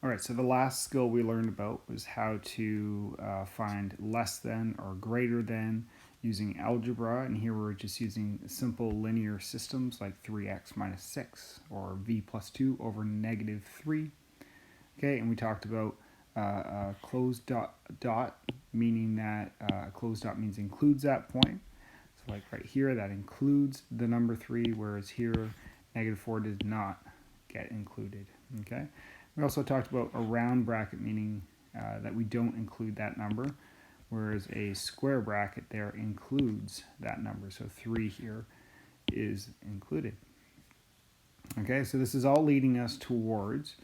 All right, so the last skill we learned about was how to find less than or greater than using algebra. And here we're just using simple linear systems like 3x minus 6 or v plus 2 over negative 3. Okay, and we talked about closed dot, meaning that closed dot means includes that point. So like right here, that includes the number 3, whereas here, negative 4 does not get included. Okay. We also talked about a round bracket, meaning that we don't include that number, whereas a square bracket there includes that number. So 3 here is included. Okay, so this is all leading us towards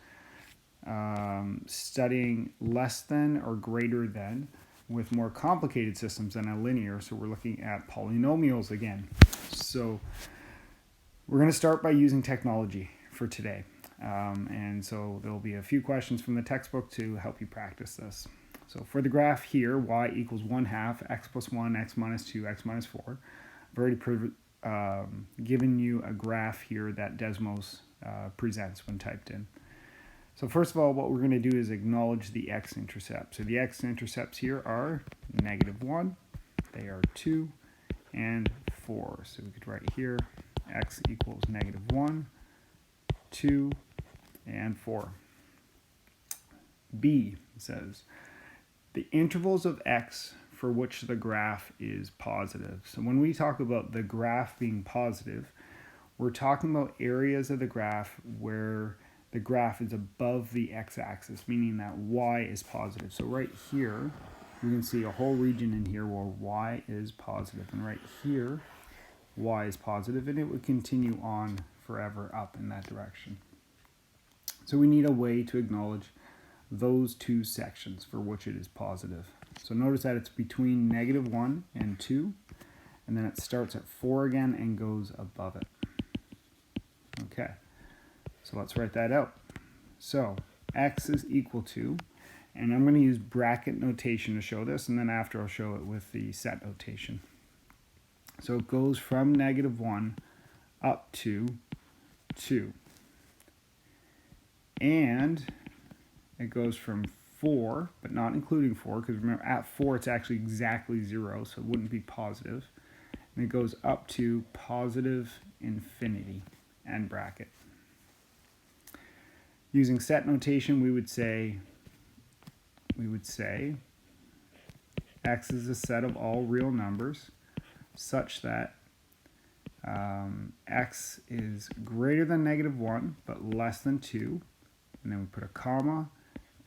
studying less than or greater than with more complicated systems than a linear. So we're looking at polynomials again. So we're going to start by using technology for today. And so there'll be a few questions from the textbook to help you practice this. So for the graph here, y equals 1/2, x plus 1, x minus 2, x minus 4. I've already given you a graph here that Desmos presents when typed in. So first of all, what we're going to do is acknowledge the x-intercepts. So the x-intercepts here are -1, they are 2, and 4. So we could write here x equals -1, 2, and 4. B says the intervals of x for which the graph is positive. So when we talk about the graph being positive, we're talking about areas of the graph where the graph is above the x-axis, meaning that y is positive. So right here, you can see a whole region in here where y is positive. And right here, y is positive, and it would continue on forever up in that direction. So we need a way to acknowledge those two sections for which it is positive. So notice that it's between -1 and 2, and then it starts at 4 again and goes above it. Okay, so let's write that out. So x is equal to, and I'm going to use bracket notation to show this, and then after I'll show it with the set notation. So it goes from -1 up to 2. And it goes from 4, but not including 4, because remember at 4 it's actually exactly 0, so it wouldn't be positive. And it goes up to positive infinity, end bracket. Using set notation, we would say x is a set of all real numbers such that x is greater than -1 but less than 2, and then we put a comma,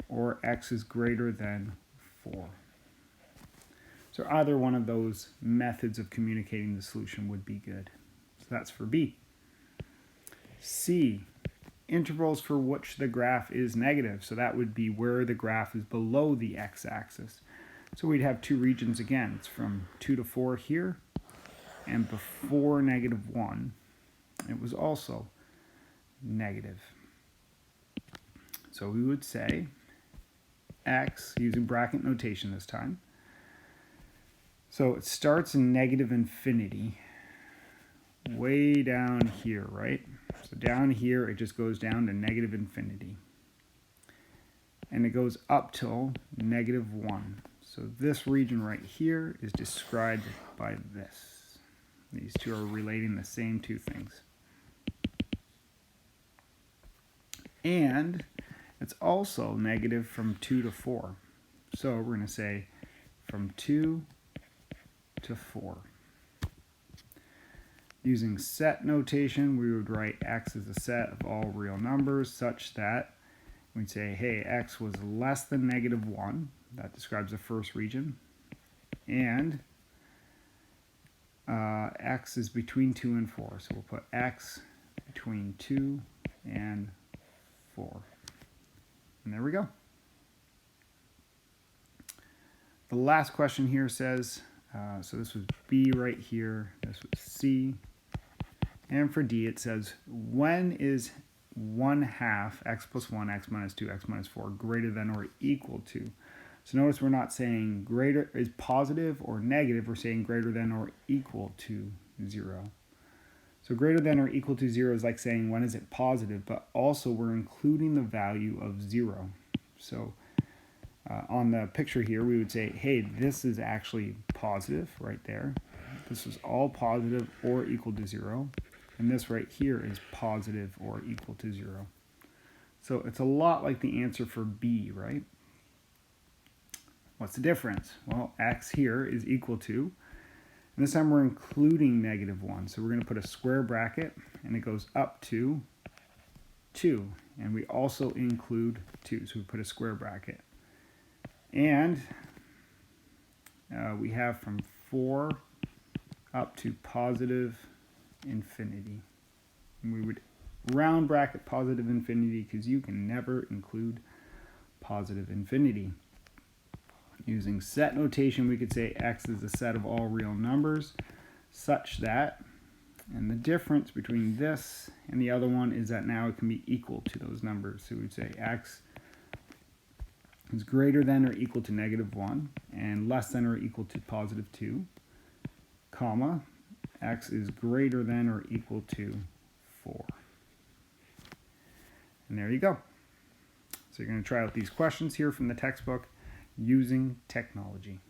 or x is greater than 4. So either one of those methods of communicating the solution would be good. So that's for B. C, intervals for which the graph is negative. So that would be where the graph is below the x-axis. So we'd have two regions again. It's from 2 to 4 here, and before -1, it was also negative. So we would say x, using bracket notation this time. So it starts in -infinity, way down here, right? So down here, it just goes down to -infinity. And it goes up till -1. So this region right here is described by this. These two are relating the same two things. And it's also negative from 2 to 4. So we're going to say from 2 to 4. Using set notation, we would write x as a set of all real numbers such that we'd say, hey, x was less than -1. That describes the first region. And x is between 2 and 4. So we'll put x between 2 and 4. And there we go. The last question here says, so this was B right here, this was C. And for D it says, when is 1/2 x plus 1, x minus 2, x minus 4 greater than or equal to? So notice we're not saying greater is positive or negative, we're saying greater than or equal to 0. So greater than or equal to 0 is like saying when is it positive, but also we're including the value of 0. So on the picture here, we would say, hey, this is actually positive right there. This is all positive or equal to 0. And this right here is positive or equal to 0. So it's a lot like the answer for B, right? What's the difference? Well, x here is equal to, and this time we're including -1. So we're going to put a square bracket, and it goes up to 2. And we also include 2, so we put a square bracket. And we have from 4 up to positive infinity. And we would round bracket positive infinity because you can never include positive infinity. Using set notation, we could say x is a set of all real numbers such that, and the difference between this and the other one is that now it can be equal to those numbers. So we'd say x is greater than or equal to -1 and less than or equal to positive 2, comma, x is greater than or equal to 4. And there you go. So you're going to try out these questions here from the textbook using technology.